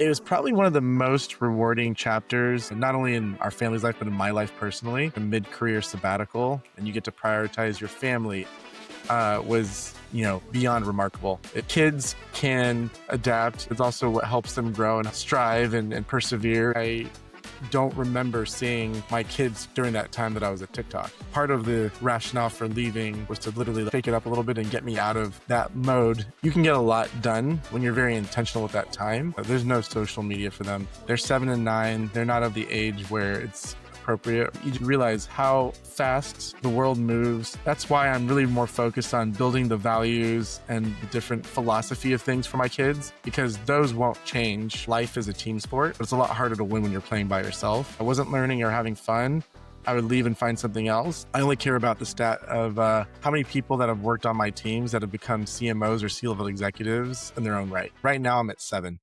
It was probably one of the most rewarding chapters, not only in our family's life, but in my life personally. A mid-career sabbatical, and you get to prioritize your family, was, beyond remarkable. Kids can adapt. It's also what helps them grow and strive and persevere. I don't remember seeing my kids during that time that I was at TikTok. Part of the rationale for leaving was to literally shake it up a little bit and get me out of that mode. You can get a lot done when you're very intentional with that time. There's no social media for them. They're 7 and 9. They're not of the age where it's appropriate. You realize how fast the world moves. That's why I'm really more focused on building the values and the different philosophy of things for my kids, because those won't change. Life is a team sport, but it's a lot harder to win when you're playing by yourself. I wasn't learning or having fun. I would leave and find something else. I only care about the stat of how many people that have worked on my teams that have become CMOs or C-level executives in their own right. Right now, I'm at 7.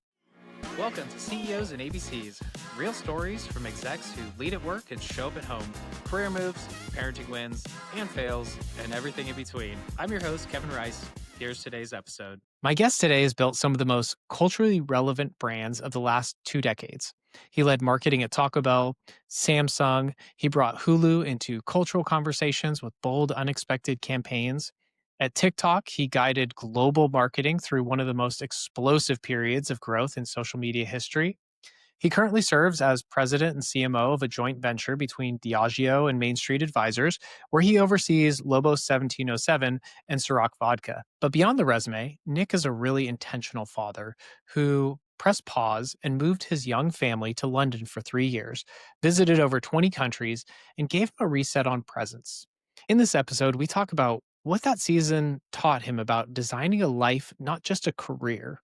Welcome to CEOs and ABCs, real stories from execs who lead at work and show up at home. Career moves, parenting wins and fails, and everything in between. I'm your host, Kevin Rice. Here's today's episode. My guest today has built some of the most culturally relevant brands of the last 2 decades. He led marketing at Taco Bell, Samsung. He brought Hulu into cultural conversations with bold, unexpected campaigns. At TikTok, he guided global marketing through one of the most explosive periods of growth in social media history. He currently serves as president and CMO of a joint venture between Diageo and Main Street Advisors, where he oversees Lobos 1707 and Ciroc Vodka. But beyond the resume, Nick is a really intentional father who pressed pause and moved his young family to London for 3 years, visited over 20 countries, and gave him a reset on presence. In this episode, we talk about what that season taught him about designing a life, not just a career,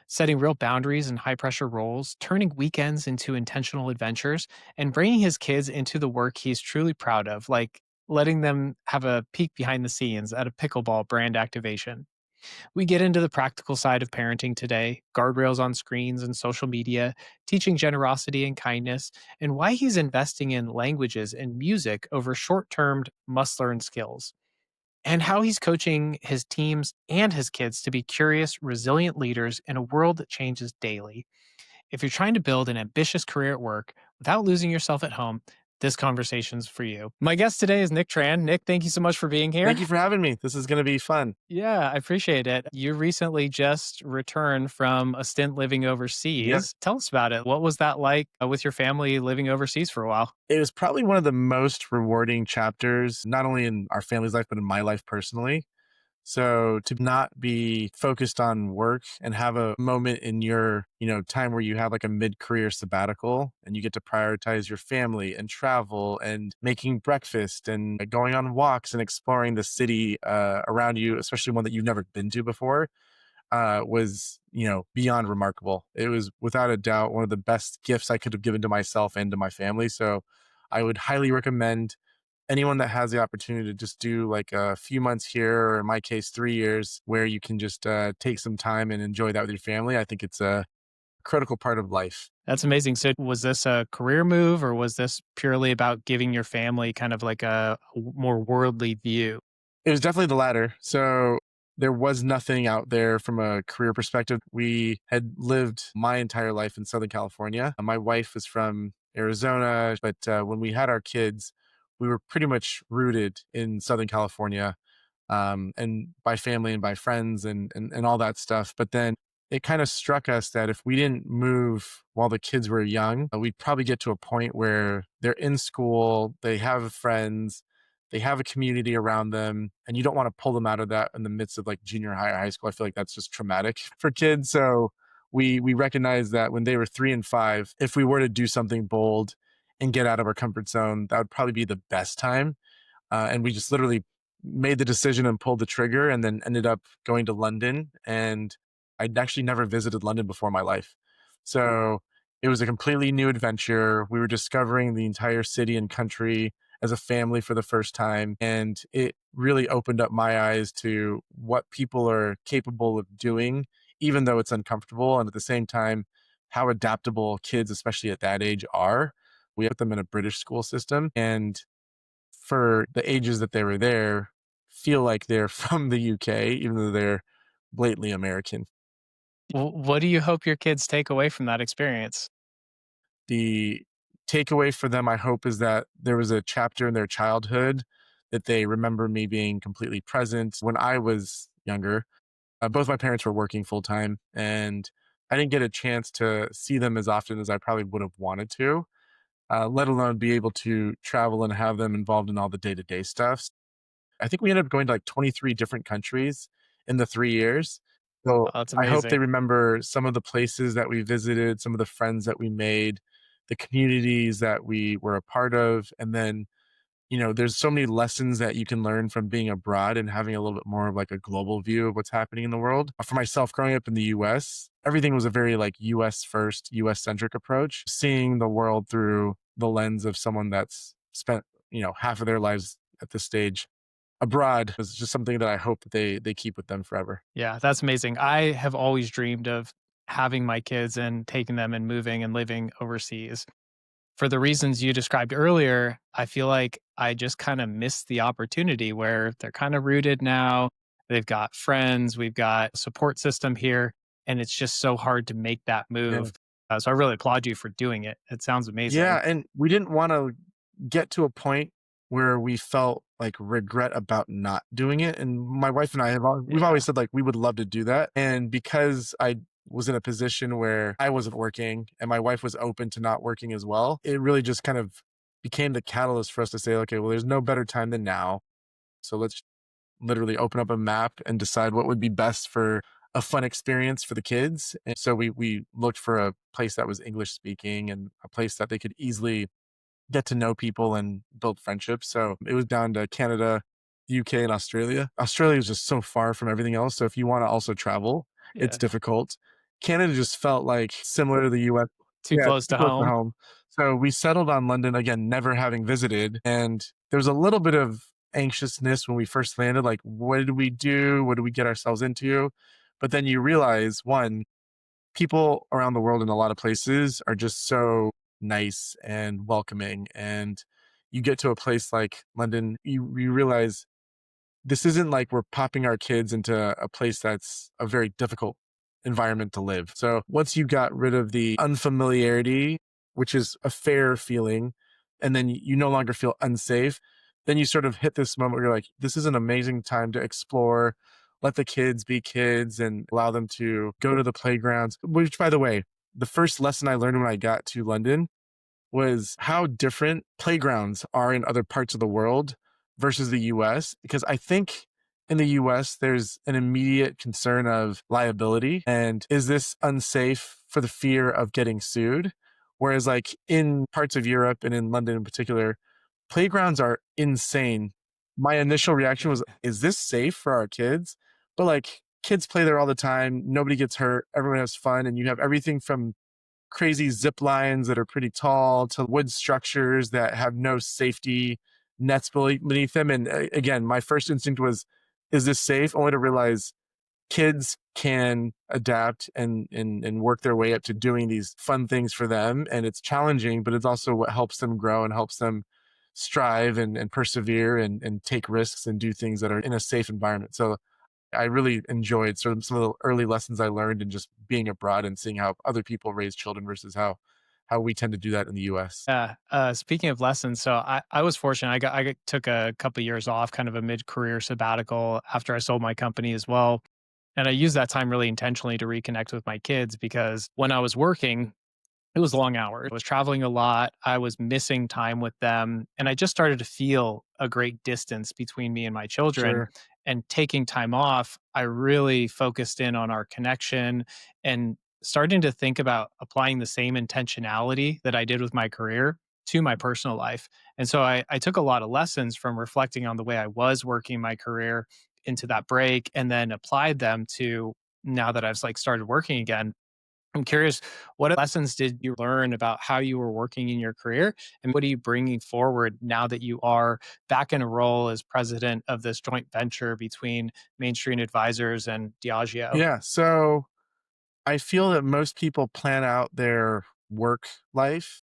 setting real boundaries in high pressure roles, turning weekends into intentional adventures, and bringing his kids into the work he's truly proud of, like letting them have a peek behind the scenes at a pickleball brand activation. We get into the practical side of parenting today, guardrails on screens and social media, teaching generosity and kindness, and why he's investing in languages and music over short term must learn skills, and how he's coaching his teams and his kids to be curious, resilient leaders in a world that changes daily. If you're trying to build an ambitious career at work without losing yourself at home, this conversation's for you. My guest today is Nick Tran. Nick, thank you so much for being here. Thank you for having me. This is going to be fun. Yeah, I appreciate it. You recently just returned from a stint living overseas. Yep. Tell us about it. What was that like with your family living overseas for a while? It was probably one of the most rewarding chapters, not only in our family's life, but in my life personally. So to not be focused on work and have a moment in your, time where you have like a mid-career sabbatical and you get to prioritize your family and travel and making breakfast and going on walks and exploring the city around you, especially one that you've never been to before, was, beyond remarkable. It was without a doubt one of the best gifts I could have given to myself and to my family. So I would highly recommend anyone that has the opportunity to just do like a few months here, or in my case, 3 years, where you can just take some time and enjoy that with your family. I think it's a critical part of life. That's amazing. So was this a career move, or was this purely about giving your family kind of like a more worldly view? It was definitely the latter. So there was nothing out there from a career perspective. We had lived my entire life in Southern California. My wife was from Arizona, but when we had our kids, we were pretty much rooted in Southern California, and by family and by friends and all that stuff. But then it kind of struck us that if we didn't move while the kids were young, we'd probably get to a point where they're in school, they have friends, they have a community around them, and you don't want to pull them out of that in the midst of like junior high or high school. I feel like that's just traumatic for kids. So we recognized that when they were 3 and 5, if we were to do something bold and get out of our comfort zone, that would probably be the best time. And we just literally made the decision and pulled the trigger, and then ended up going to London. And I'd actually never visited London before in my life. So it was a completely new adventure. We were discovering the entire city and country as a family for the first time. And it really opened up my eyes to what people are capable of doing, even though it's uncomfortable. And at the same time, how adaptable kids, especially at that age, are. We put them in a British school system, and for the ages that they were there, feel like they're from the UK, even though they're blatantly American. What do you hope your kids take away from that experience? The takeaway for them, I hope, is that there was a chapter in their childhood that they remember me being completely present. When I was younger, both my parents were working full time, and I didn't get a chance to see them as often as I probably would have wanted to, let alone be able to travel and have them involved in all the day to day stuff. I think we ended up going to like 23 different countries in the 3 years. So Oh, that's I hope they amazing. remember some of the places that we visited, some of the friends that we made, the communities that we were a part of. And then, there's so many lessons that you can learn from being abroad and having a little bit more of like a global view of what's happening in the world. For myself, growing up in the US, everything was a very like US first, US centric approach, seeing the world through the lens of someone that's spent, half of their lives at this stage abroad is just something that I hope that they keep with them forever. Yeah, that's amazing. I have always dreamed of having my kids and taking them and moving and living overseas. For the reasons you described earlier, I feel like I just kind of missed the opportunity where they're kind of rooted now. They've got friends, we've got a support system here, and it's just so hard to make that Yeah. move. So I really applaud you for doing it. It sounds Yeah, amazing. and we didn't wanna get to a point where we felt, like, regret about not doing it, and my wife and I we've always Yeah. said, like, we would love to do that, and because I was in a position where I wasn't working and my wife was open to not working as well, it really just kind of became the catalyst for us to say, "Okay, well, there's no better time than now, so let's literally open up a map and decide what would be best for a fun experience for the kids." And so we looked for a place that was English speaking and a place that they could easily get to know people and build friendships. So it was down to Canada, UK, and Australia. Australia is just so far from everything else. So if you want to also travel, it's Yeah. difficult. Canada just felt like similar to the US. Too Yeah, close too to close to home. home. So we settled on London again, never having visited. And there was a little bit of anxiousness when we first landed, like, what did we do? What did we get ourselves into? But then you realize, one, people around the world in a lot of places are just so nice and welcoming. And you get to a place like London, you realize this isn't like we're popping our kids into a place that's a very difficult environment to live. So once you got rid of the unfamiliarity, which is a fair feeling, and then you no longer feel unsafe, then you sort of hit this moment where you're like, this is an amazing time to explore, let the kids be kids and allow them to go to the playgrounds. Which, by the way, the first lesson I learned when I got to London was how different playgrounds are in other parts of the world versus the US. Because I think in the US, there's an immediate concern of liability. And is this unsafe for the fear of getting sued? Whereas, like in parts of Europe and in London in particular, playgrounds are insane. My initial reaction was, is this safe for our kids? But like kids play there all the time. Nobody gets hurt. Everyone has fun. And you have everything from crazy zip lines that are pretty tall to wood structures that have no safety nets beneath them. And again, my first instinct was, is this safe? Only to realize kids can adapt and work their way up to doing these fun things for them. And it's challenging, but it's also what helps them grow and helps them strive and persevere and take risks and do things that are in a safe environment. So I really enjoyed sort of some of the early lessons I learned in just being abroad and seeing how other people raise children versus how we tend to do that in the US. Yeah. Speaking of lessons, so I was fortunate. Took a couple years off, kind of a mid career sabbatical after I sold my company as well. And I used that time really intentionally to reconnect with my kids because when I was working, it was long hours. I was traveling a lot. I was missing time with them. And I just started to feel a great distance between me and my children. Sure. And taking time off, I really focused in on our connection and starting to think about applying the same intentionality that I did with my career to my personal life. And so I took a lot of lessons from reflecting on the way I was working my career into that break and then applied them to now that I've like started working again. I'm curious, what lessons did you learn about how you were working in your career? And what are you bringing forward now that you are back in a role as president of this joint venture between Mainstream Advisors and Diageo? Yeah. So I feel that most people plan out their work life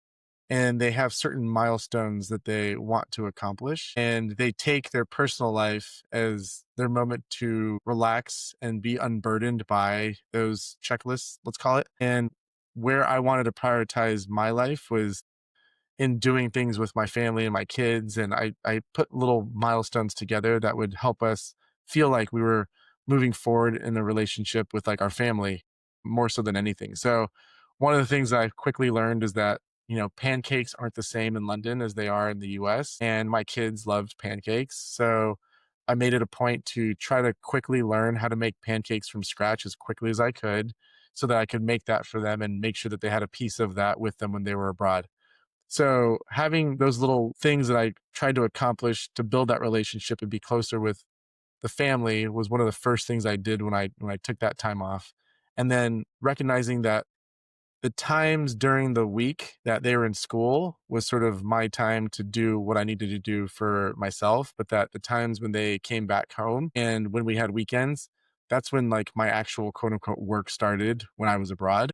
and they have certain milestones that they want to accomplish. And they take their personal life as their moment to relax and be unburdened by those checklists, let's call it. And where I wanted to prioritize my life was in doing things with my family and my kids. And I put little milestones together that would help us feel like we were moving forward in a relationship with like our family more so than anything. So one of the things that I quickly learned is that, pancakes aren't the same in London as they are in the US. And my kids loved pancakes. So I made it a point to try to quickly learn how to make pancakes from scratch as quickly as I could so that I could make that for them and make sure that they had a piece of that with them when they were abroad. So having those little things that I tried to accomplish to build that relationship and be closer with the family was one of the first things I did when I took that time off. And then recognizing that the times during the week that they were in school was sort of my time to do what I needed to do for myself, but that the times when they came back home and when we had weekends, that's when like my actual quote unquote work started when I was abroad.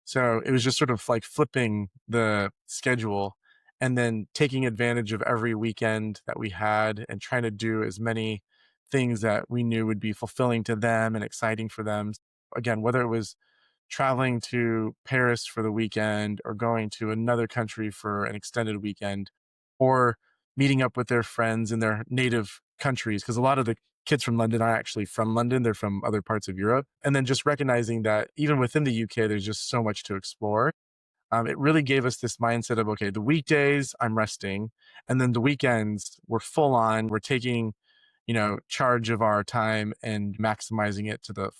So it was just sort of like flipping the schedule and then taking advantage of every weekend that we had and trying to do as many things that we knew would be fulfilling to them and exciting for them. Again, whether it was traveling to Paris for the weekend or going to another country for an extended weekend or meeting up with their friends in their native countries. Because a lot of the kids from London are actually from London, they're from other parts of Europe. And then just recognizing that even within the UK, there's just so much to explore. It really gave us this mindset of, okay, the weekdays I'm resting, and then the weekends we're full on, we're taking, charge of our time and maximizing it to the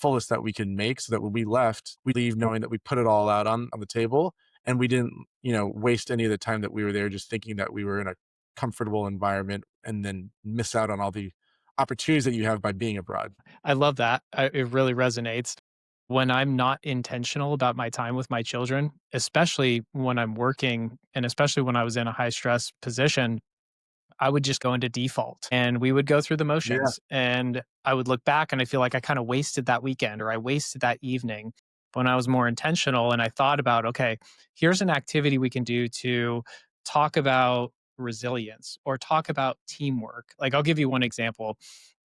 fullest that we can make so that when we left, we leave knowing that we put it all out on the table and we didn't, waste any of the time that we were there just thinking that we were in a comfortable environment and then miss out on all the opportunities that you have by being abroad. I love that. It really resonates. When I'm not intentional about my time with my children, especially when I'm working and especially when I was in a high stress position, I would just go into default and we would go through the Yeah, motions. And I would look back and I feel like I kind of wasted that weekend or I wasted that evening. When I was more intentional and I thought about, okay, here's an activity we can do to talk about resilience or talk about teamwork. Like, I'll give you one example.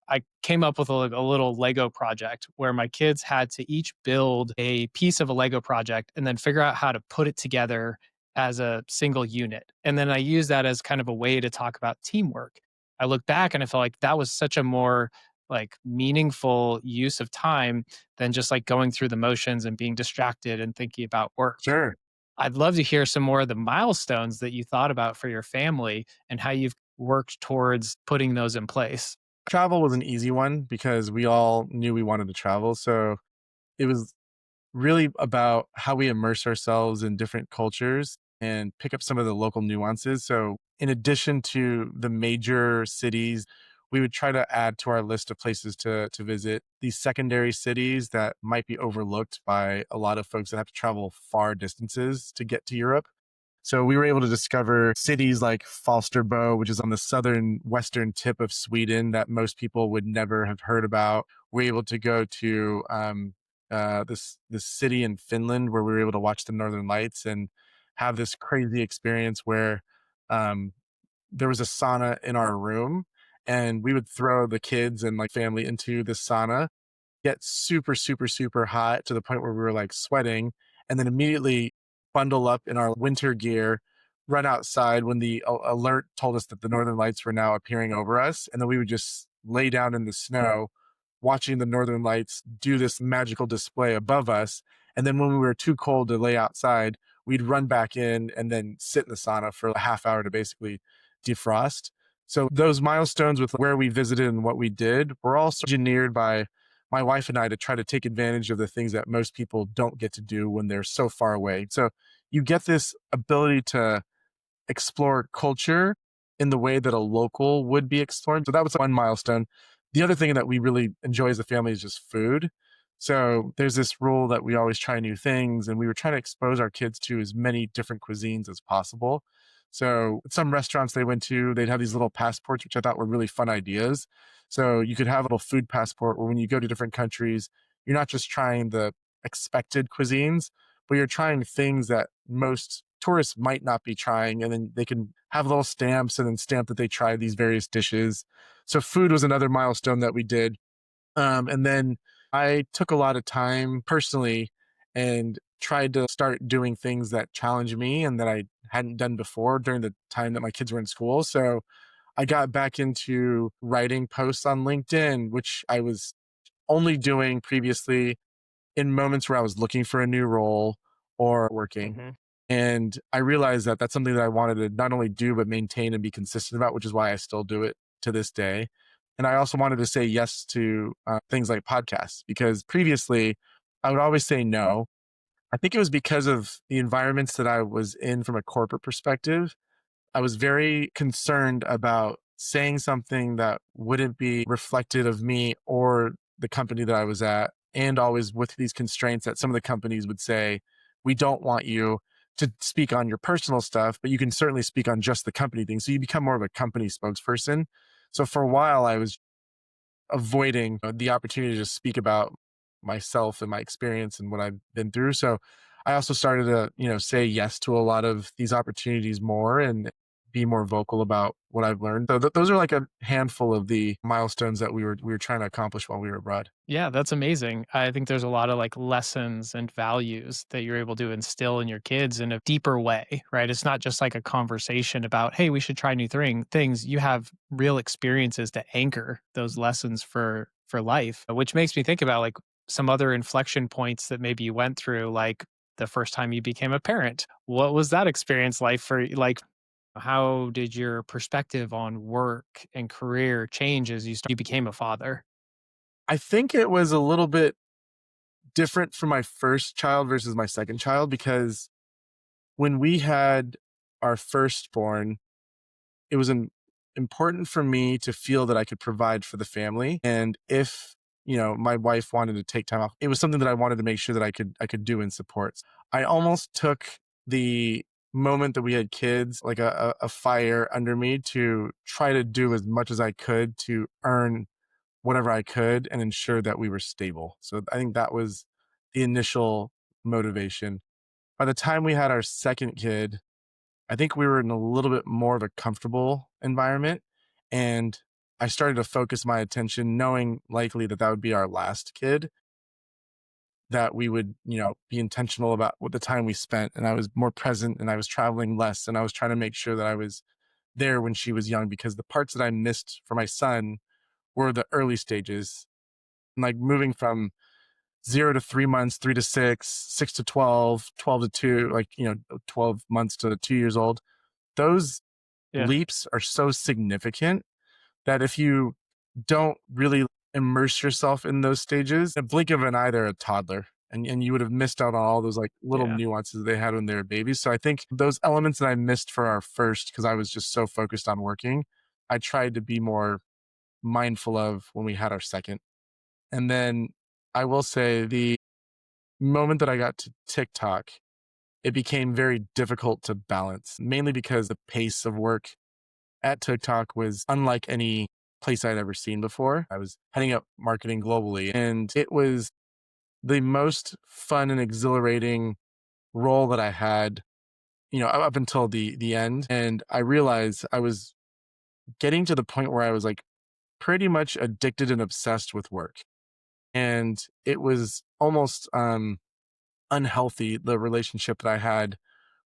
I came up with a little Lego project where my kids had to each build a piece of a Lego project and then figure out how to put it together as a single unit. And then I used that as kind of a way to talk about teamwork. I look back and I felt like that was such a more like meaningful use of time than just like going through the motions and being distracted and thinking about work. sure. I'd love to hear some more of the milestones that you thought about for your family and how you've worked towards putting those in place. Travel was an easy one because we all knew we wanted to travel. So it was really about how we immerse ourselves in different cultures and pick up some of the local nuances. So, in addition to the major cities, we would try to add to our list of places to visit these secondary cities that might be overlooked by a lot of folks that have to travel far distances to get to Europe. So we were able to discover cities like Falsterbo, which is on the southern western tip of Sweden that most people would never have heard about. We were able to go to this city in Finland where we were able to watch the Northern Lights and have this crazy experience where um, there was a sauna in our room, and we would throw the kids and like family into the sauna, get super, super, super hot to the point where we were like sweating, and then immediately bundle up in our winter gear, run outside when the alert told us that the northern lights were now appearing over us. And then we would just lay down in the snow, watching the northern lights do this magical display above us. And then when we were too cold to lay outside, we'd run back in and then sit in the sauna for a half hour to basically defrost. So those milestones with where we visited and what we did were also engineered by my wife and I to try to take advantage of the things that most people don't get to do when they're so far away. So you get this ability to explore culture in the way that a local would be explored. So that was one milestone. The other thing that we really enjoy as a family is just food. So there's this rule that we always try new things, and we were trying to expose our kids to as many different cuisines as possible. So at some restaurants they went to, they'd have these little passports, which I thought were really fun ideas. So you could have a little food passport where when you go to different countries, you're not just trying the expected cuisines, but you're trying things that most tourists might not be trying. And then they can have little stamps and then stamp that they tried these various dishes. So food was another milestone that we did. And then I took a lot of time personally and tried to start doing things that challenge me and that I hadn't done before during the time that my kids were in school. So I got back into writing posts on LinkedIn, which I was only doing previously in moments where I was looking for a new role or working. Hmm. And I realized that that's something that I wanted to not only do, but maintain and be consistent about, which is why I still do it to this day. And I also wanted to say yes to things like podcasts because previously I would always say no. I think it was because of the environments that I was in from a corporate perspective. I was very concerned about saying something that wouldn't be reflected of me or the company that I was at, and always with these constraints that some of the companies would say, we don't want you to speak on your personal stuff, but you can certainly speak on just the company thing. So you become more of a company spokesperson. So for a while, I was avoiding the opportunity to speak about myself and my experience and what I've been through. So I also started to, say yes to a lot of these opportunities more and be more vocal about what I've learned. So those are like a handful of the milestones that we were trying to accomplish while we were abroad. Yeah, that's amazing. I think there's a lot of like lessons and values that you're able to instill in your kids in a deeper way, right? It's not just like a conversation about, hey, we should try new things. You have real experiences to anchor those lessons for life, which makes me think about like some other inflection points that maybe you went through, like the first time you became a parent. What was that experience like for you? Like, how did your perspective on work and career change as you became a father? I think it was a little bit different for my first child versus my second child because when we had our firstborn, it was important for me to feel that I could provide for the family. And if, my wife wanted to take time off, it was something that I wanted to make sure that I could do and support. I almost took the moment that we had kids like a fire under me to try to do as much as I could to earn whatever I could and ensure that we were stable. So I think that was the initial motivation. By the time we had our second kid, I think we were in a little bit more of a comfortable environment. And I started to focus my attention, knowing likely that that would be our last kid, that we would, be intentional about what the time we spent. And I was more present and I was traveling less. And I was trying to make sure that I was there when she was young because the parts that I missed for my son were the early stages, like moving from 0 to 3 months, 3 to 6, 6 to 12, 12 to 2, like, 12 months to 2 years old. Those Yeah. leaps are so significant that if you don't really immerse yourself in those stages, in a blink of an eye, they're a toddler. And you would have missed out on all those like little Yeah. nuances they had when they were babies. So I think those elements that I missed for our first, because I was just so focused on working, I tried to be more mindful of when we had our second. And then I will say the moment that I got to TikTok, it became very difficult to balance, mainly because the pace of work at TikTok was unlike any place I'd ever seen before. I was heading up marketing globally, and it was the most fun and exhilarating role that I had, up until the end. And I realized I was getting to the point where I was like pretty much addicted and obsessed with work. And it was almost unhealthy, the relationship that I had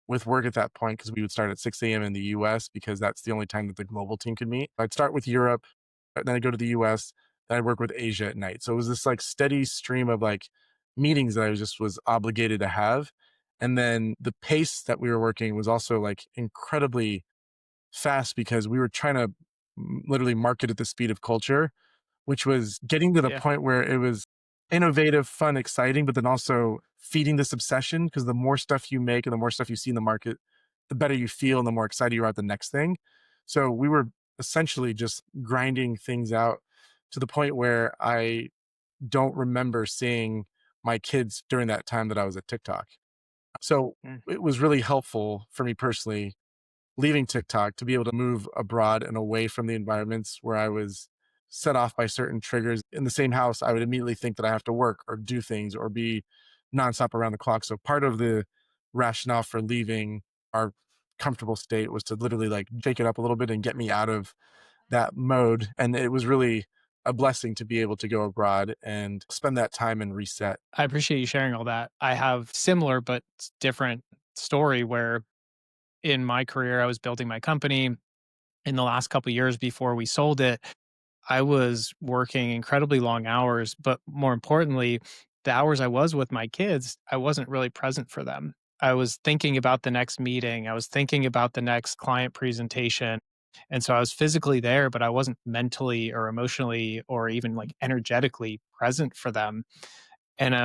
with work at that point, because we would start at 6 a.m. in the US because that's the only time that the global team could meet. I'd start with Europe, then I'd go to the US, then I'd work with Asia at night. So it was this like steady stream of like meetings that I was obligated to have. And then the pace that we were working was also like incredibly fast because we were trying to literally market at the speed of culture, which was getting to the Yeah. point where it was innovative, fun, exciting, but then also feeding this obsession because the more stuff you make and the more stuff you see in the market, the better you feel and the more excited you are at the next thing. So we were essentially just grinding things out to the point where I don't remember seeing my kids during that time that I was at TikTok. So Mm. it was really helpful for me personally leaving TikTok to be able to move abroad and away from the environments where I was set off by certain triggers. In the same house, I would immediately think that I have to work or do things or be nonstop around the clock. So part of the rationale for leaving our comfortable state was to literally like shake it up a little bit and get me out of that mode. And it was really a blessing to be able to go abroad and spend that time and reset. I appreciate you sharing all that. I have similar but different story where in my career I was building my company. In the last couple of years before we sold it, I was working incredibly long hours, but more importantly, the hours I was with my kids, I wasn't really present for them. I was thinking about the next meeting, I was thinking about the next client presentation. And so I was physically there, but I wasn't mentally or emotionally or even like energetically present for them. And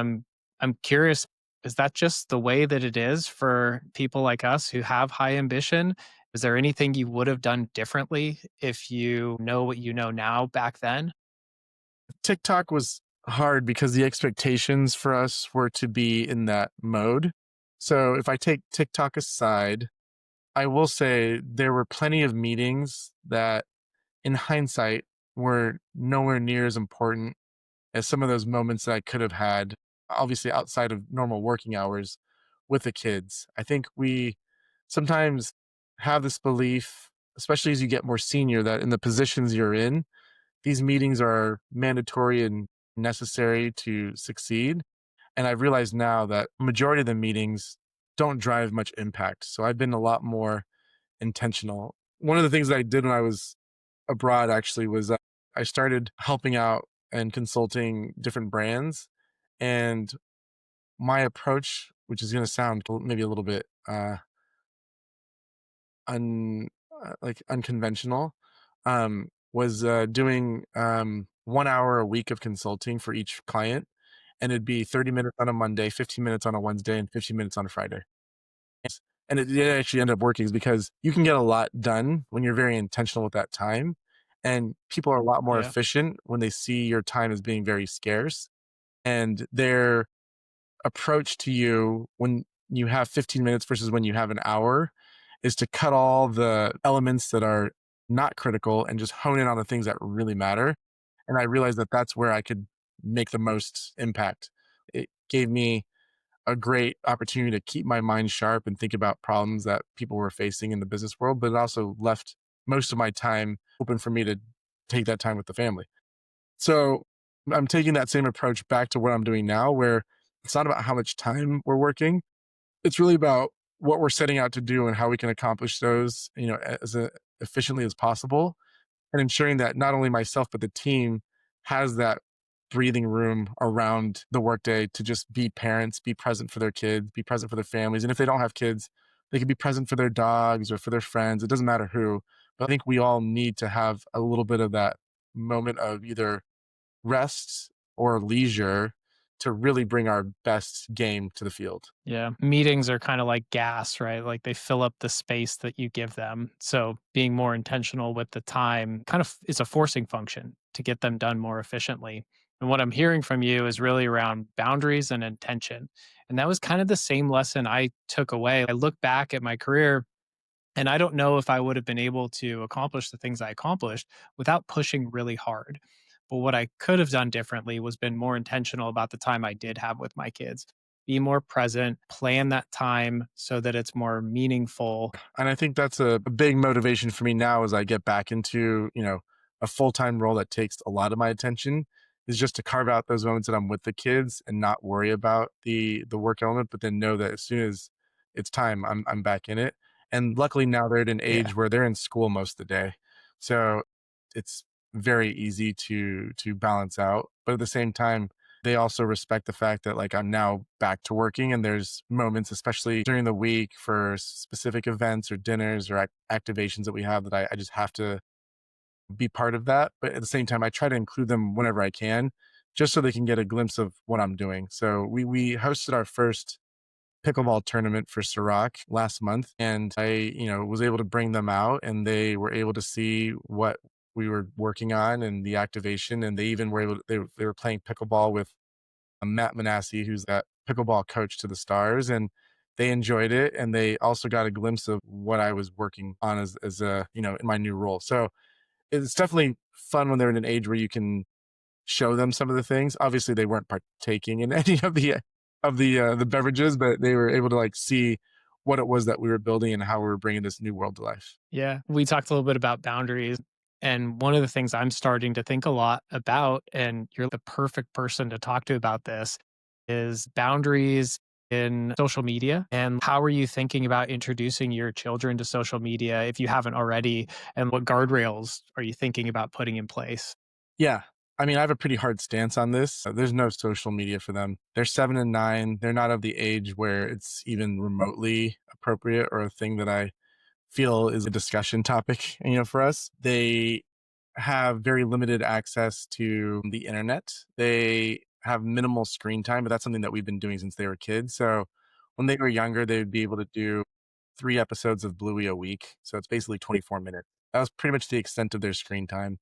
I'm curious, is that just the way that it is for people like us who have high ambition? Is there anything you would have done differently if you know what you know now back then? TikTok was hard because the expectations for us were to be in that mode. So if I take TikTok aside, I will say there were plenty of meetings that, in hindsight, were nowhere near as important as some of those moments that I could have had, obviously outside of normal working hours with the kids. I think we sometimes have this belief, especially as you get more senior, that in the positions you're in, these meetings are mandatory and necessary to succeed. And I've realized now that majority of the meetings don't drive much impact. So I've been a lot more intentional. One of the things that I did when I was abroad actually was I started helping out and consulting different brands. And my approach, which is going to sound maybe a little bit like unconventional, was doing 1 hour a week of consulting for each client, and it'd be 30 minutes on a Monday, 15 minutes on a Wednesday, and 15 minutes on a Friday. And it actually ended up working is because you can get a lot done when you're very intentional with that time. And people are a lot more Yeah. efficient when they see your time as being very scarce. And their approach to you when you have 15 minutes versus when you have an hour is to cut all the elements that are not critical and just hone in on the things that really matter. And I realized that that's where I could make the most impact. It gave me a great opportunity to keep my mind sharp and think about problems that people were facing in the business world, but it also left most of my time open for me to take that time with the family. So I'm taking that same approach back to what I'm doing now, where it's not about how much time we're working. It's really about what we're setting out to do and how we can accomplish those, as efficiently as possible, and ensuring that not only myself but the team has that breathing room around the workday to just be parents, be present for their kids, be present for their families. And if they don't have kids, they can be present for their dogs or for their friends. It doesn't matter who. But I think we all need to have a little bit of that moment of either rest or leisure to really bring our best game to the field. Yeah. Meetings are kind of like gas, right? Like they fill up the space that you give them. So being more intentional with the time kind of is a forcing function to get them done more efficiently. And what I'm hearing from you is really around boundaries and intention. And that was kind of the same lesson I took away. I look back at my career and I don't know if I would have been able to accomplish the things I accomplished without pushing really hard. But what I could have done differently was been more intentional about the time I did have with my kids. Be more present, plan that time so that it's more meaningful. And I think that's a big motivation for me now as I get back into, a full-time role that takes a lot of my attention is just to carve out those moments that I'm with the kids and not worry about the work element, but then know that as soon as it's time, I'm back in it. And luckily now they're at an Yeah. age where they're in school most of the day. So it's very easy to balance out. But at the same time, they also respect the fact that like I'm now back to working and there's moments, especially during the week for specific events or dinners or activations that we have that I just have to be part of that. But at the same time, I try to include them whenever I can, just so they can get a glimpse of what I'm doing. So we hosted our first pickleball tournament for Ciroc last month, and I was able to bring them out, and they were able to see what we were working on and the activation, and they even were able to, they were playing pickleball with Matt Manassi, who's that pickleball coach to the stars, and they enjoyed it, and they also got a glimpse of what I was working on as a in my new role. So it's definitely fun when they're in an age where you can show them some of the things. Obviously, they weren't partaking in any of the beverages, but they were able to like see what it was that we were building and how we were bringing this new world to life. Yeah. We talked a little bit about boundaries. And one of the things I'm starting to think a lot about, and you're the perfect person to talk to about this, is boundaries in social media. And how are you thinking about introducing your children to social media if you haven't already? And what guardrails are you thinking about putting in place? Yeah. I mean, I have a pretty hard stance on this. There's no social media for them. They're 7 and 9. They're not of the age where it's even remotely appropriate or a thing that I feel is a discussion topic, for us. They have very limited access to the internet. They have minimal screen time, but that's something that we've been doing since they were kids. So when they were younger, they would be able to do 3 episodes of Bluey a week. So it's basically 24 minutes. That was pretty much the extent of their screen time.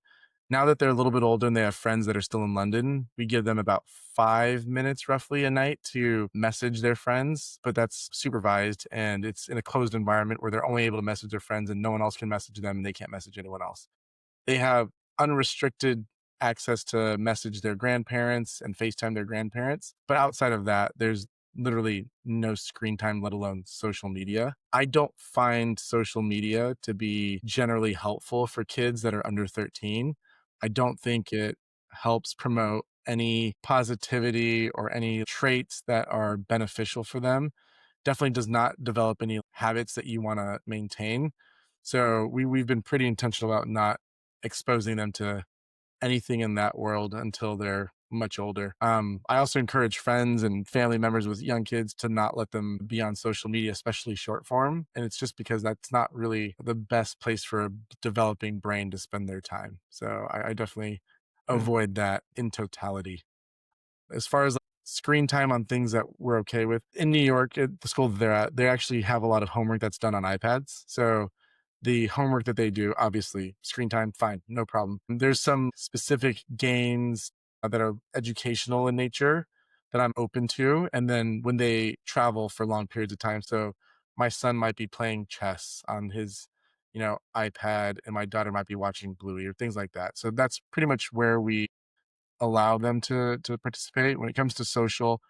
Now that they're a little bit older and they have friends that are still in London, we give them about 5 minutes roughly a night to message their friends, but that's supervised and it's in a closed environment where they're only able to message their friends and no one else can message them and they can't message anyone else. They have unrestricted access to message their grandparents and FaceTime their grandparents. But outside of that, there's literally no screen time, let alone social media. I don't find social media to be generally helpful for kids that are under 13. I don't think it helps promote any positivity or any traits that are beneficial for them. Definitely does not develop any habits that you want to maintain. So we've been pretty intentional about not exposing them to anything in that world until they're much older. I also encourage friends and family members with young kids to not let them be on social media, especially short form. And it's just because that's not really the best place for a developing brain to spend their time. So I definitely avoid that in totality. As far as like, screen time on things that we're okay with, in New York, at the school that they're at, they actually have a lot of homework that's done on iPads. So the homework that they do, obviously, screen time, fine, no problem. There's some specific games that are educational in nature that I'm open to. And then when they travel for long periods of time, so my son might be playing chess on his, iPad, and my daughter might be watching Bluey or things like that. So that's pretty much where we allow them to participate. When it comes to social,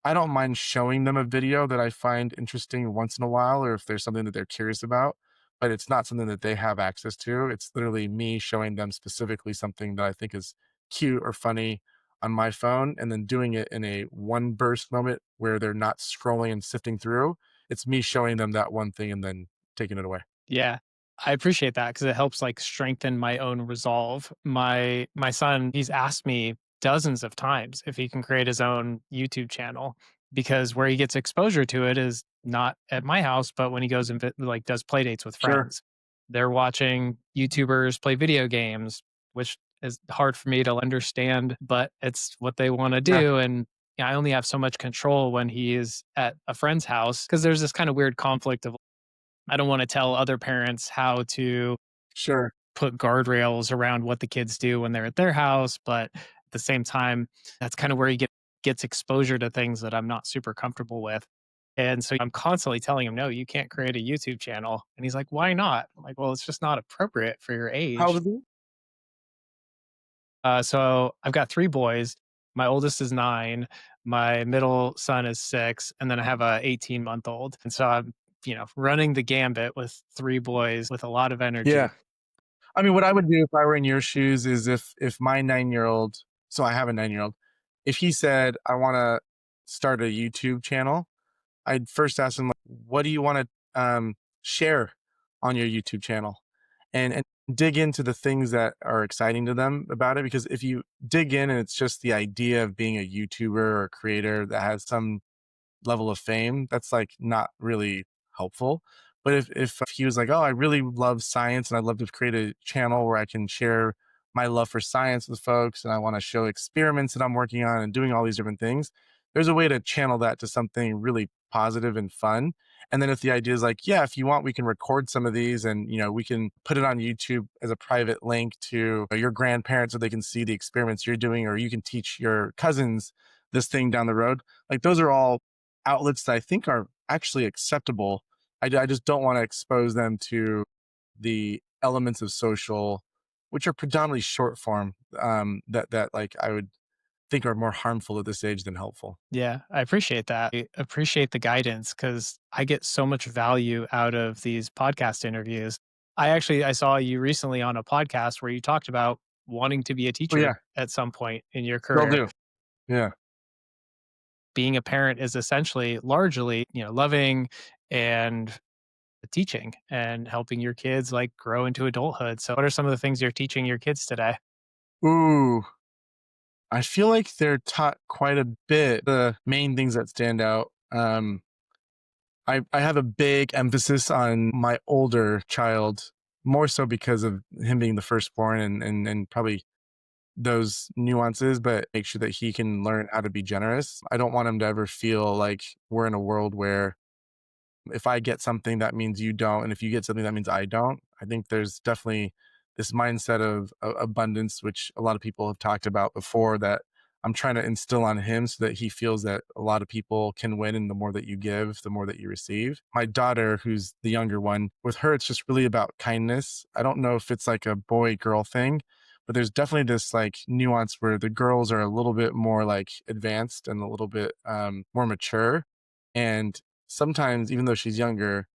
I don't mind showing them a video that I find interesting once in a while, or if there's something that they're curious about, but it's not something that they have access to. It's literally me showing them specifically something that I think is cute or funny on my phone, and then doing it in a one burst moment where they're not scrolling and sifting through. It's me showing them that one thing and then taking it away. Yeah. I appreciate that because it helps, like, strengthen my own resolve. My son, he's asked me dozens of times if he can create his own YouTube channel because where he gets exposure to it is not at my house, but when he goes and like, does play dates with Sure. friends. They're watching YouTubers play video games, which is hard for me to understand, but it's what they wanna Yeah. do, and I only have so much control when he is at a friend's house because there's this kind of weird conflict of I don't want to tell other parents how to Sure. put guardrails around what the kids do when they're at their house, but at the same time, that's kind of where he gets exposure to things that I'm not super comfortable with. And so I'm constantly telling him, no, you can't create a YouTube channel. And he's like, why not? I'm like, well, it's just not appropriate for your How old age. is he? So I've got three boys. My oldest is 9, my middle son is 6, and then I have a 18-month-old. And so I'm, running the gambit with three boys with a lot of Yeah. energy. I mean, what I would do if I were in your shoes is if my 9-year-old, so I have a 9-year-old, if he said, "I wanna start a YouTube channel," I'd first ask him, like, "What do you wanna, share on your YouTube channel?" And dig into the things that are exciting to them about it, because if you dig in and it's just the idea of being a YouTuber or a creator that has some level of fame, that's like not really helpful. But if he was like, "Oh, I really love science and I'd love to create a channel where I can share my love for science with folks and I want to show experiments that I'm working on and doing all these different things," there's a way to channel that to something really positive and fun. And then if the idea is like, "Yeah, if you want, we can record some of these and we can put it on YouTube as a private link to your grandparents so they can see the experiments you're doing, or you can teach your cousins this thing down the road." Like those are all outlets that I think are actually acceptable. I just don't want to expose them to the elements of social, which are predominantly short form, that like I would think are more harmful at this age than helpful. Yeah, I appreciate that. I appreciate the guidance because I get so much value out of these podcast interviews. I saw you recently on a podcast where you talked about wanting to be a Oh, teacher yeah, at some point in your will career. do. Yeah. Being a parent is essentially largely, loving and teaching and helping your kids like grow into adulthood. So what are some of the things you're teaching your kids today? Ooh, I feel like they're taught quite a bit. The main things that stand out. I have a big emphasis on my older child, more so because of him being the firstborn and probably those nuances, but make sure that he can learn how to be generous. I don't want him to ever feel like we're in a world where if I get something, that means you don't. And if you get something, that means I don't. I think there's definitely this mindset of abundance, which a lot of people have talked about before, that I'm trying to instill on him so that he feels that a lot of people can win. And the more that you give, the more that you receive. My daughter, who's the younger one, with her, it's just really about kindness. I don't know if it's like a boy girl thing, but there's definitely this like nuance where the girls are a little bit more like advanced and a little bit more mature. And sometimes, even though she's younger,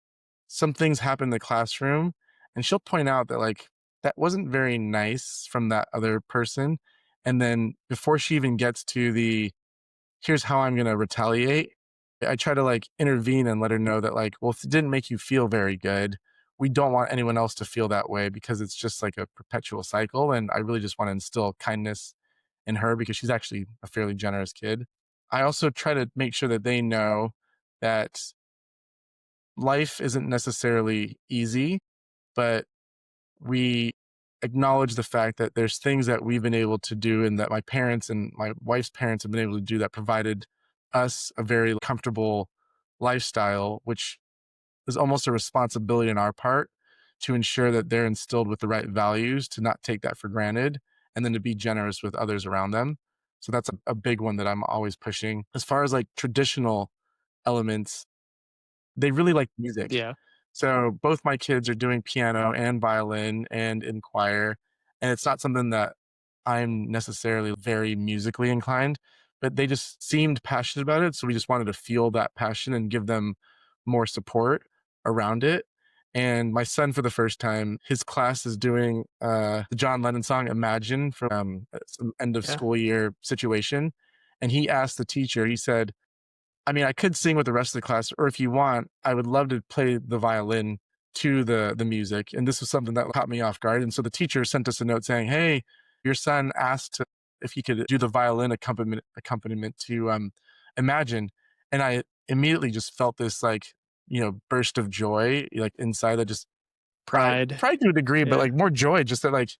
some things happen in the classroom and she'll point out that like that wasn't very nice from that other person. And then before she even gets to the here's how I'm going to retaliate, I try to like intervene and let her know that like, well, if it didn't make you feel very good, we don't want anyone else to feel that way because it's just like a perpetual cycle. And I really just want to instill kindness in her because she's actually a fairly generous kid. I also try to make sure that they know that life isn't necessarily easy, but we acknowledge the fact that there's things that we've been able to do and that my parents and my wife's parents have been able to do that provided us a very comfortable lifestyle, which is almost a responsibility on our part to ensure that they're instilled with the right values, to not take that for granted, and then to be generous with others around them. So that's a big one that I'm always pushing. As far as like traditional elements, they really like music. Yeah. So both my kids are doing piano and violin and in choir, and it's not something that I'm necessarily very musically inclined, but they just seemed passionate about it, so we just wanted to feel that passion and give them more support around it. And my son, for the first time, his class is doing, the John Lennon song "Imagine" from, some end of Yeah. school year situation, and he asked the teacher, he said, I mean, I could sing with the rest of the class, or if you want, I would love to play the violin to the music. And this was something that caught me off guard. And so the teacher sent us a note saying, "Hey, your son asked if he could do the violin accompaniment to Imagine." And I immediately just felt this like burst of joy like inside that just Pride. pride to a degree, but Yeah. like more joy, just that like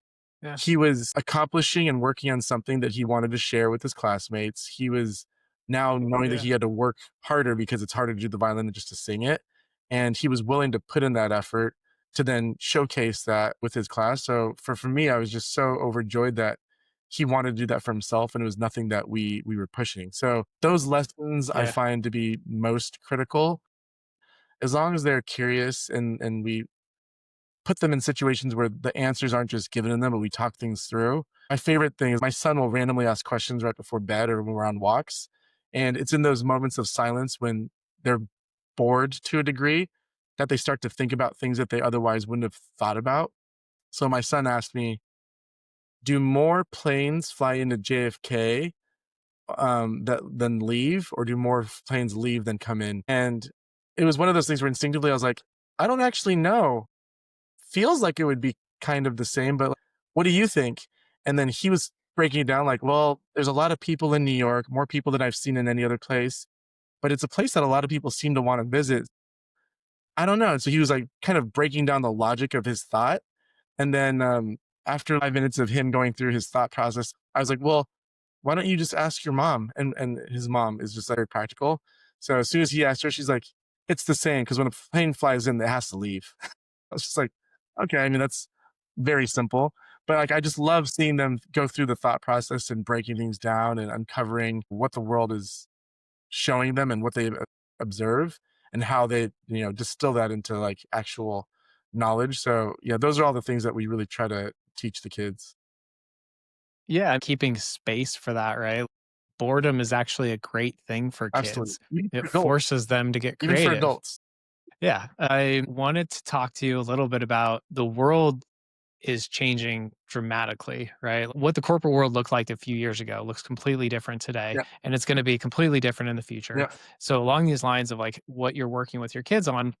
Yeah. he was accomplishing and working on something that he wanted to share with his classmates. He was now knowing that Yeah. he had to work harder because it's harder to do the violin than just to sing it. And he was willing to put in that effort to then showcase that with his class. So for me, I was just so overjoyed that he wanted to do that for himself and it was nothing that we were pushing. So those lessons I Yeah. find to be most critical. As long as they're curious and we put them in situations where the answers aren't just given to them, but we talk things through. My favorite thing is my son will randomly ask questions right before bed or when we're on walks. And it's in those moments of silence when they're bored to a degree that they start to think about things that they otherwise wouldn't have thought about. So my son asked me, do more planes fly into JFK than leave, or do more planes leave than come in? And it was one of those things where instinctively I was like, I don't actually know, feels like it would be kind of the same, but like, what do you think? And then he was breaking it down like, well, there's a lot of people in New York, more people than I've seen in any other place, but it's a place that a lot of people seem to want to visit. I don't know. So he was like kind of breaking down the logic of his thought. And then after 5 minutes of him going through his thought process, I was like, well, why don't you just ask your mom? And his mom is just like very practical. So as soon as he asked her, she's like, it's the same because when a plane flies in, it has to leave. I was just like, okay, I mean, that's very simple. But like, I just love seeing them go through the thought process and breaking things down and uncovering what the world is showing them and what they observe and how they, distill that into like actual knowledge. So yeah, those are all the things that we really try to teach the kids. Yeah. Keeping space for that, right? boredom is actually a great thing for Absolutely. kids. Even It for adults. forces them to get Even for creative. adults. Yeah. I wanted to talk to you a little bit about the world is changing dramatically, right? What the corporate world looked like a few years ago looks completely different today, Yeah. and it's going to be completely different in the future. Yeah. So, along these lines of like what you're working with your kids on,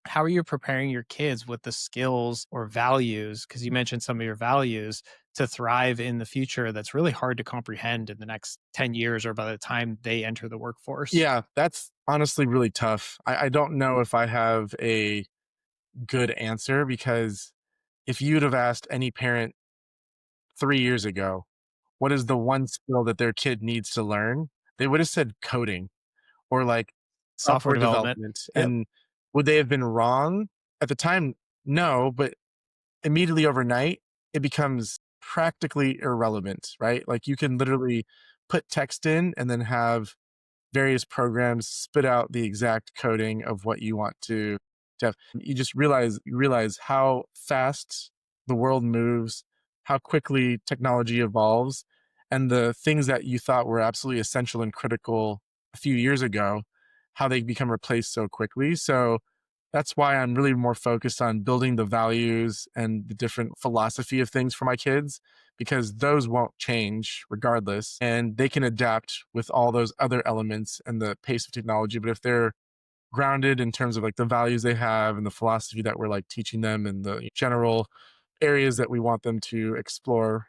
how are you preparing your kids with the skills or values? Because you mentioned some of your values to thrive in the future that's really hard to comprehend in the next 10 years or by the time they enter the workforce. Yeah. That's honestly really tough. I don't know if I have a good answer because if you'd have asked any parent 3 years ago, what is the one skill that their kid needs to learn? They would have said coding or like Software software development. development. Yep. And would they have been wrong at the time? No, but immediately overnight, it becomes practically irrelevant, right? Like you can literally put text in and then have various programs spit out the exact coding of what you want to have. You just realize how fast the world moves, how quickly technology evolves, and the things that you thought were absolutely essential and critical a few years ago, how they become replaced so quickly. So that's why I'm really more focused on building the values and the different philosophy of things for my kids because those won't change regardless and they can adapt with all those other elements and the pace of technology. But if they're grounded in terms of like the values they have and the philosophy that we're like teaching them and the general areas that we want them to explore,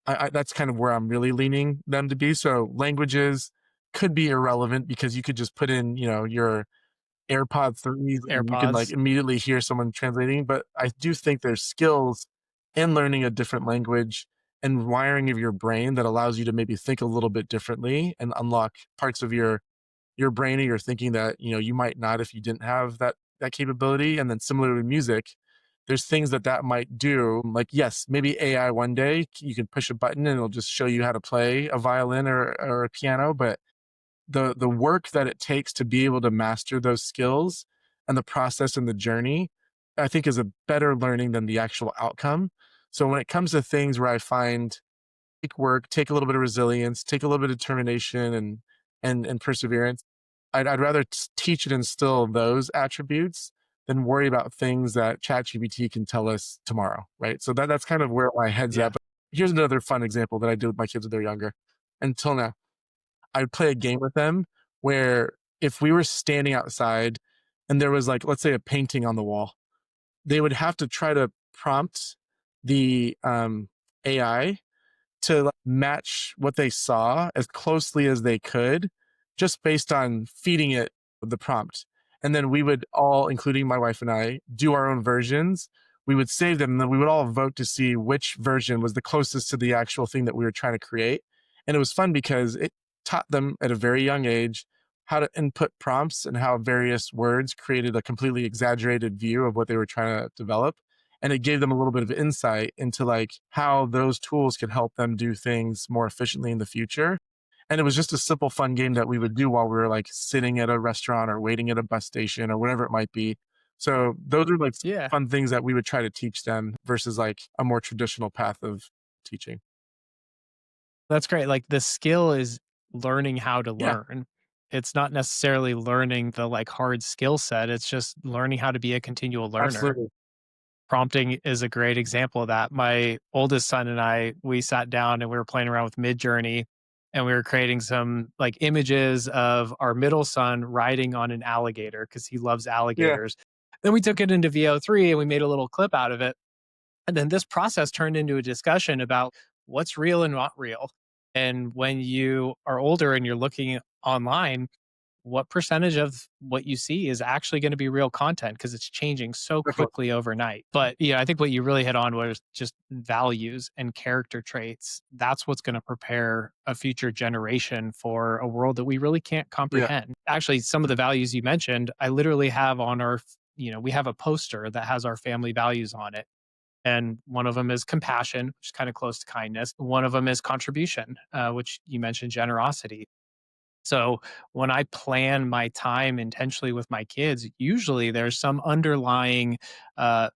that's kind of where I'm really leaning them to be. So languages could be irrelevant because you could just put in, your AirPod 3s and you can like AirPods. immediately hear someone translating. But I do think there's skills in learning a different language and wiring of your brain that allows you to maybe think a little bit differently and unlock parts of your brain or your thinking that you might not if you didn't have that capability. And then similar to music, there's things that might do. Like yes, maybe AI one day you can push a button and it'll just show you how to play a violin or a piano, but the work that it takes to be able to master those skills and the process and the journey, I think is a better learning than the actual outcome. So when it comes to things where I find take work, take a little bit of resilience, take a little bit of determination and perseverance, I'd rather teach and instill those attributes than worry about things that ChatGPT can tell us tomorrow, right? So that's kind of where my head's at. Yeah. But here's another fun example that I do with my kids when they're younger. Until now, I would play a game with them where if we were standing outside and there was like, let's say a painting on the wall, they would have to try to prompt the AI to like, match what they saw as closely as they could, just based on feeding it the prompt. And then we would all, including my wife and I, do our own versions. We would save them and then we would all vote to see which version was the closest to the actual thing that we were trying to create. And it was fun because it taught them at a very young age how to input prompts and how various words created a completely exaggerated view of what they were trying to develop, and it gave them a little bit of insight into like how those tools could help them do things more efficiently in the future. And it was just a simple fun game that we would do while we were like sitting at a restaurant or waiting at a bus station or whatever it might be. So those are like Yeah. fun things that we would try to teach them versus like a more traditional path of teaching. That's great. Like the skill is learning how to Yeah, learn. It's not necessarily learning the like hard skill set. It's just learning how to be a continual learner. absolutely. Prompting is a great example of that. My oldest son and I, we sat down and we were playing around with Midjourney and we were creating some like images of our middle son riding on an alligator because he loves Yeah, alligators. Then we took it into VO3 and we made a little clip out of it. And then this process turned into a discussion about what's real and not real. And when you are older and you're looking online, what percentage of what you see is actually going to be real content because it's changing so definitely. quickly overnight. But yeah, I think what you really hit on was just values and character traits. That's what's going to prepare a future generation for a world that we really can't Yeah, comprehend. Actually, some of the values you mentioned, I literally have on our, we have a poster that has our family values on it. And one of them is compassion, which is kind of close to kindness. One of them is contribution, which you mentioned generosity. So when I plan my time intentionally with my kids, usually there's some underlying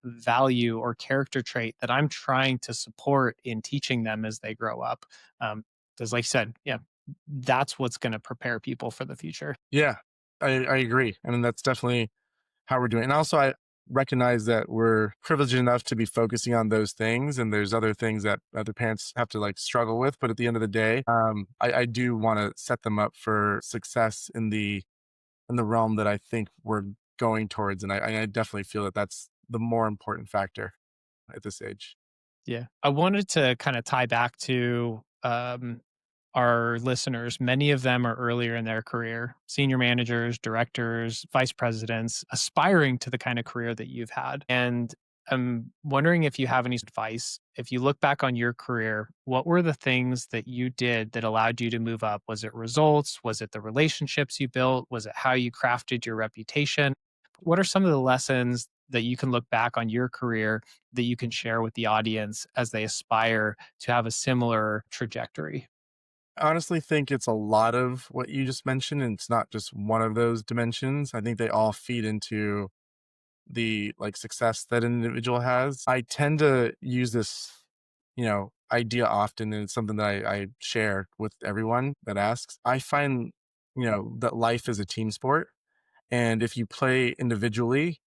value or character trait that I'm trying to support in teaching them as they grow up. Because, like you said, yeah, that's what's going to prepare people for the future. Yeah, I agree. I mean, that's definitely how we're doing. And also, I recognize that we're privileged enough to be focusing on those things, and there's other things that other parents have to like struggle with. But at the end of the day, I do want to set them up for success in the realm that I think we're going towards, and I definitely feel that that's the more important factor at this age. Yeah. I wanted to kind of tie back to our listeners. Many of them are earlier in their career, senior managers, directors, vice presidents, aspiring to the kind of career that you've had. And I'm wondering if you have any advice. If you look back on your career, what were the things that you did that allowed you to move up? Was it results? Was it the relationships you built? Was it how you crafted your reputation? What are some of the lessons that you can look back on your career that you can share with the audience as they aspire to have a similar trajectory? I honestly think it's a lot of what you just mentioned, and it's not just one of those dimensions. I think they all feed into the like success that an individual has. I tend to use this, idea often, and it's something that I share with everyone that asks. I find, that life is a team sport. And if you play individually,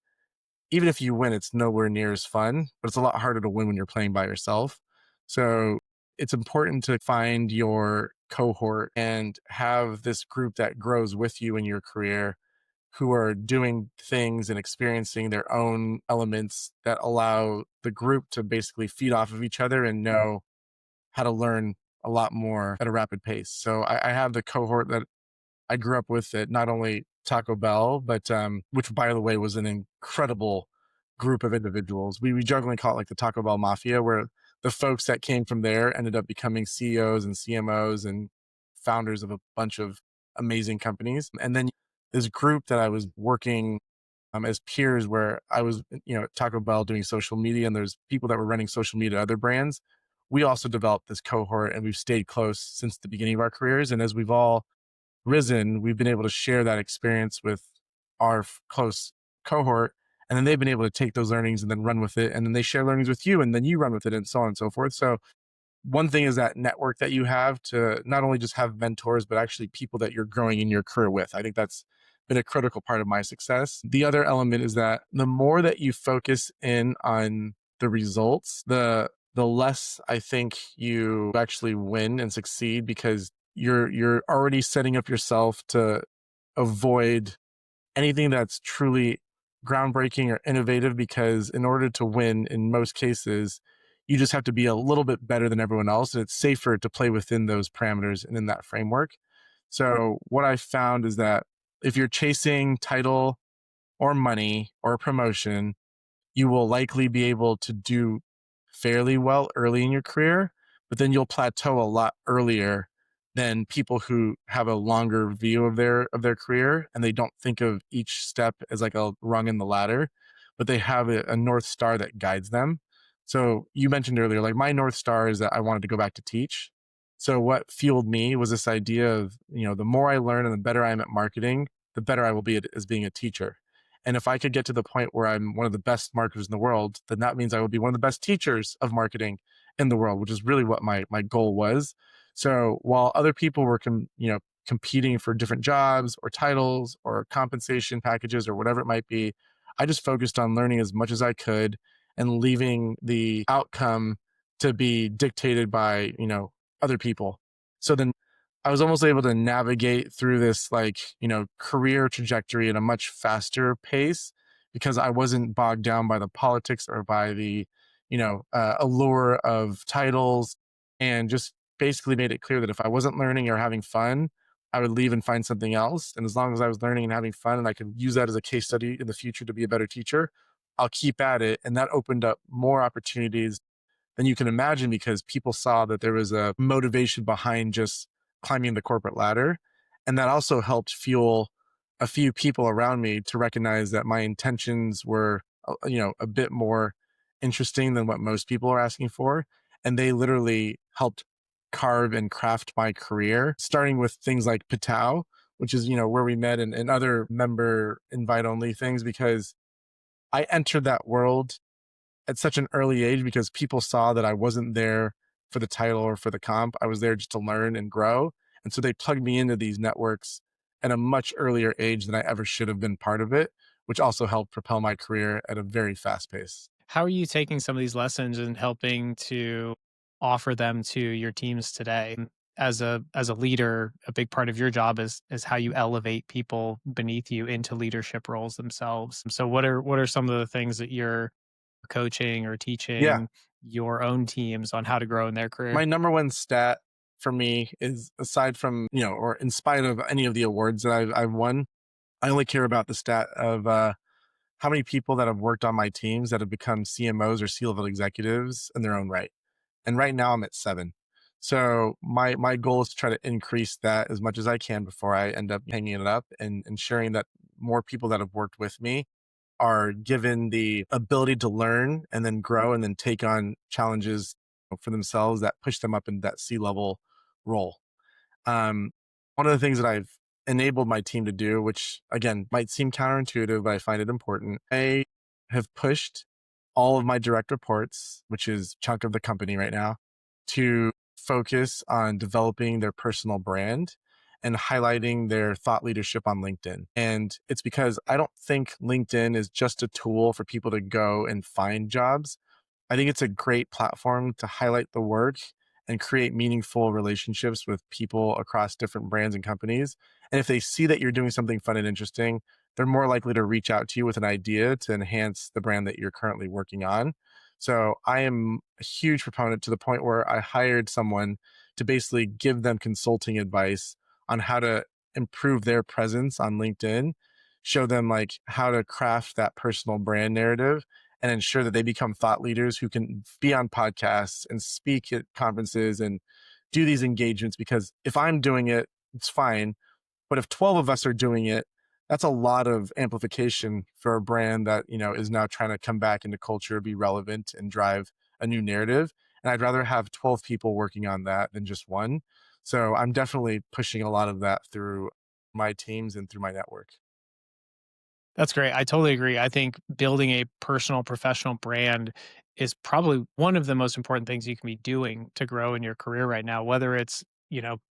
even if you win, it's nowhere near as fun, but it's a lot harder to win when you're playing by yourself. So it's important to find your cohort and have this group that grows with you in your career who are doing things and experiencing their own elements that allow the group to basically feed off of each other and know how to learn a lot more at a rapid pace. So I have the cohort that I grew up with at not only Taco Bell, but which by the way was an incredible group of individuals. We jokingly call it like the Taco Bell Mafia, where the folks that came from there ended up becoming CEOs and CMOs and founders of a bunch of amazing companies. And then this group that I was working as peers, where I was, at Taco Bell doing social media, and there's people that were running social media at other brands. We also developed this cohort, and we've stayed close since the beginning of our careers. And as we've all risen, we've been able to share that experience with our close cohort. And then they've been able to take those learnings and then run with it. And then they share learnings with you, and then you run with it, and so on and so forth. So, one thing is that network that you have to not only just have mentors, but actually people that you're growing in your career with. I think that's been a critical part of my success. The other element is that the more that you focus in on the results, the less I think you actually win and succeed, because you're already setting up yourself to avoid anything that's truly groundbreaking or innovative, because in order to win in most cases, you just have to be a little bit better than everyone else, and it's safer to play within those parameters and in that framework. So what I found is that if you're chasing title or money or promotion, you will likely be able to do fairly well early in your career, but then you'll plateau a lot earlier than people who have a longer view of their career, and they don't think of each step as like a rung in the ladder, but they have a north star that guides them. So you mentioned earlier, like my north star is that I wanted to go back to teach. So what fueled me was this idea of, the more I learn and the better I am at marketing, the better I will be at, as being a teacher. And if I could get to the point where I'm one of the best marketers in the world, then that means I will be one of the best teachers of marketing in the world, which is really what my goal was. So while other people were competing for different jobs or titles or compensation packages or whatever it might be, I just focused on learning as much as I could and leaving the outcome to be dictated by, other people. So then I was almost able to navigate through this like, career trajectory at a much faster pace, because I wasn't bogged down by the politics or by the, allure of titles, and just basically made it clear that if I wasn't learning or having fun, I would leave and find something else. And as long as I was learning and having fun and I could use that as a case study in the future to be a better teacher, I'll keep at it. And that opened up more opportunities than you can imagine, because people saw that there was a motivation behind just climbing the corporate ladder. And that also helped fuel a few people around me to recognize that my intentions were, a bit more interesting than what most people are asking for. And they literally helped carve and craft my career, starting with things like Patau, which is, where we met, and other member invite only things, because I entered that world at such an early age because people saw that I wasn't there for the title or for the comp. I was there just to learn and grow. And so they plugged me into these networks at a much earlier age than I ever should have been part of it, which also helped propel my career at a very fast pace. How are you taking some of these lessons and helping to offer them to your teams today? As a leader, a big part of your job is how you elevate people beneath you into leadership roles themselves. So what are some of the things that you're coaching or Yeah. teaching your own teams on how to grow in their career? My number one stat for me is, aside from, or in spite of any of the awards that I've won, I only care about the stat of how many people that have worked on my teams that have become CMOs or C-level executives in their own right. And right now I'm at 7. So my goal is to try to increase that as much as I can before I end up hanging it up, and ensuring that more people that have worked with me are given the ability to learn and then grow and then take on challenges for themselves that push them up into that C-level role. Um, One of the things that I've enabled my team to do, which again might seem counterintuitive, but I find it important, I have pushed all of my direct reports, which is chunk of the company right now, to focus on developing their personal brand and highlighting their thought leadership on LinkedIn. And it's because I don't think LinkedIn is just a tool for people to go and find jobs. I think it's a great platform to highlight the work and create meaningful relationships with people across different brands and companies. And if they see that you're doing something fun and interesting, they're more likely to reach out to you with an idea to enhance the brand that you're currently working on. So I am a huge proponent, to the point where I hired someone to basically give them consulting advice on how to improve their presence on LinkedIn, show them like how to craft that personal brand narrative, and ensure that they become thought leaders who can be on podcasts and speak at conferences and do these engagements. Because if I'm doing it, it's fine. But if 12 of us are doing it, that's a lot of amplification for a brand that, is now trying to come back into culture, be relevant, and drive a new narrative. And I'd rather have 12 people working on that than just one. So I'm definitely pushing a lot of that through my teams and through my network. That's great. I totally agree. I think building a personal professional brand is probably one of the most important things you can be doing to grow in your career right now, whether it's,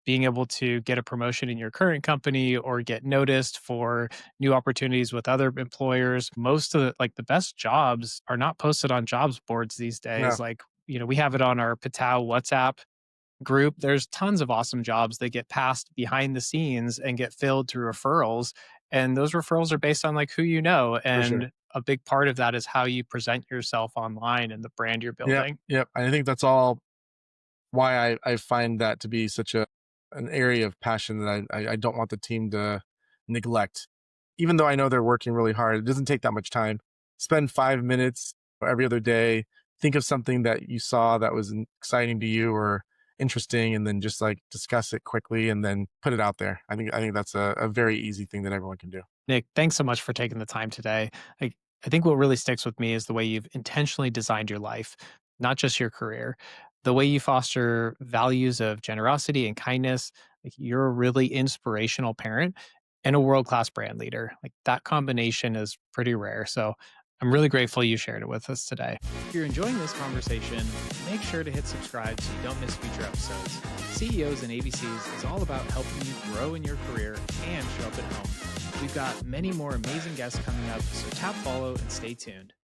being able to get a promotion in your current company or get noticed for new opportunities with other employers. Most of the best jobs are not posted on jobs boards these No, days. Like, we have it on our Patao WhatsApp group. There's tons of awesome jobs that get passed behind the scenes and get filled through referrals. And those referrals are based on like who you know. for sure. And a big part of that is how you present yourself online and the brand you're Yep. building. Yep. I think that's all why I find that to be such an area of passion that I don't want the team to neglect. Even though I know they're working really hard, it doesn't take that much time. Spend 5 minutes every other day. Think of something that you saw that was exciting to you or interesting, and then just like discuss it quickly and then put it out there. I think that's a very easy thing that everyone can do. Nick, thanks so much for taking the time today. I think what really sticks with me is the way you've intentionally designed your life, not just your career. The way you foster values of generosity and kindness. Like you're a really inspirational parent and a world class brand leader. Like that combination is pretty rare. So I'm really grateful you shared it with us today. If you're enjoying this conversation, make sure to hit subscribe so you don't miss future episodes. CEOs and ABCs is all about helping you grow in your career and show up at home. We've got many more amazing guests coming up, so tap follow and stay tuned.